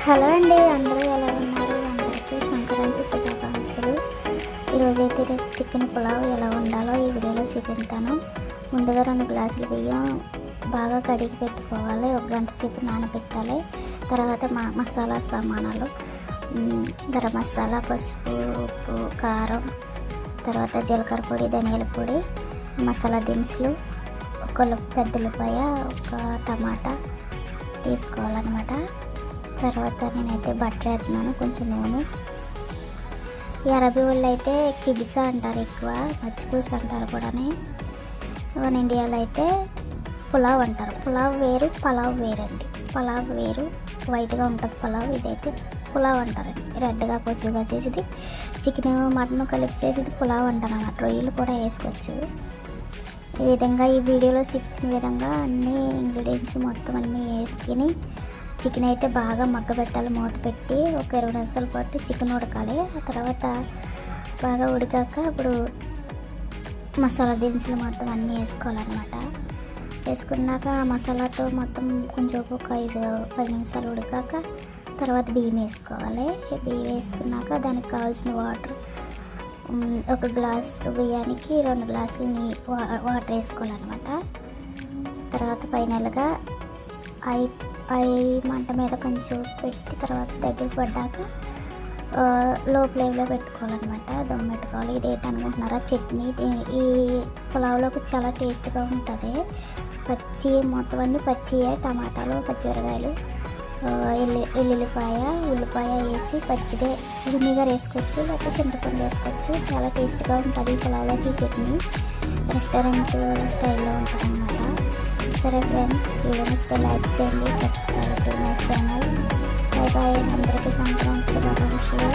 Hello అండి, అందరూ ఎలా ఉన్నారు? అందరికీ సంక్రాంతి శుభాకాంక్షలు. ఈరోజైతే చికెన్ పులావ్ ఎలా ఉండాలో ఈ వీడియోలో చూపిస్తాను. ముందుగా 2 గ్లాసుల బియ్యం బాగా కడిగి పెట్టుకోవాలి. 1 గంట సేపు నానబెట్టాలి. తర్వాత మసాలా సామానాలు, గరం మసాలా, పసుపు, ఉప్పు, కారం, తర్వాత జీలకర్ర పొడి, ధనియాల పొడి, మసాలా దినుసులు, ఒక పెద్ద ఉల్లిపాయ, ఒక టమాటా తీసుకోవాలన్నమాట. తర్వాత నేనైతే బటర్ వేస్తున్నాను, కొంచెం నూనె. ఈ అరబీ వాళ్ళు అయితే కిబిసా అంటారు, ఎక్కువ పచ్చిపూస అంటారు కూడా. మన ఇండియాలో అయితే పులావ్ అంటారు. పులావ్ వేరు, పలావ్ వేరండి. పలావ్ వేరు, వైట్గా ఉంటుంది పలావ్. ఇదైతే పులావ్ అంటారండి, రెడ్గా కొద్దిగా చేసేది. చికెన్ మటన్ కలిపి చేసేది పులావ్ అంటారు అన్నమాట. రొయ్యలు కూడా వేసుకోవచ్చు. ఈ విధంగా ఈ వీడియోలో చూపించిన విధంగా అన్ని ఇంగ్రీడియంట్స్ మొత్తం అన్నీ వేసుకుని చికెన్ అయితే బాగా మగ్గబెట్టాలి. మూత పెట్టి ఒక 20 నిమిషాల పాటు చికెన్ ఉడకాలి. ఆ తర్వాత బాగా ఉడికాక అప్పుడు మసాలా దినుసులు మొత్తం అన్నీ వేసుకోవాలన్నమాట. వేసుకున్నాక మసాలాతో మొత్తం కొంచెం ఒక 5-10 నిమిషాలు ఉడికాక తర్వాత బియ్యం వేసుకోవాలి. బియ్యం వేసుకున్నాక దానికి కావాల్సిన వాటర్, 1 గ్లాసు బియ్యానికి 2 గ్లాసులు వాటర్ వేసుకోవాలన్నమాట. తర్వాత ఫైనల్గా ఐ మంట మీద కొంచెం పెట్టి తర్వాత దగ్గర పడ్డాక లో ఫ్లేమ్లో పెట్టుకోవాలన్నమాట. దమ్ పెట్టుకోవాలి. ఇది ఏంటనుకుంటున్నారా, చట్నీ. ఈ పులావ్లోకి చాలా టేస్ట్గా ఉంటుంది. పచ్చి మొత్తం అన్నీ పచ్చియే, టమాటాలు, పచ్చిమిరకాయలు, ఎల్లుల్లిపాయ, ఉల్లిపాయ వేసి పచ్చిదే వినిగర్ వేసుకోవచ్చు, లేకపోతే చింతపండు వేసుకోవచ్చు. చాలా టేస్ట్గా ఉంటుంది ఈ పులావ్లోకి. ఈ చట్నీ రెస్టారెంట్ స్టైల్లో ఉంటుంది అన్నమాట. సరే ఫ్రెండ్స్, వీడియో ఇస్తే లైక్ చేయండి, subscribe to my channel. Bye bye. అందరికీ సంక్రాంతి శుభాకాంక్షలు.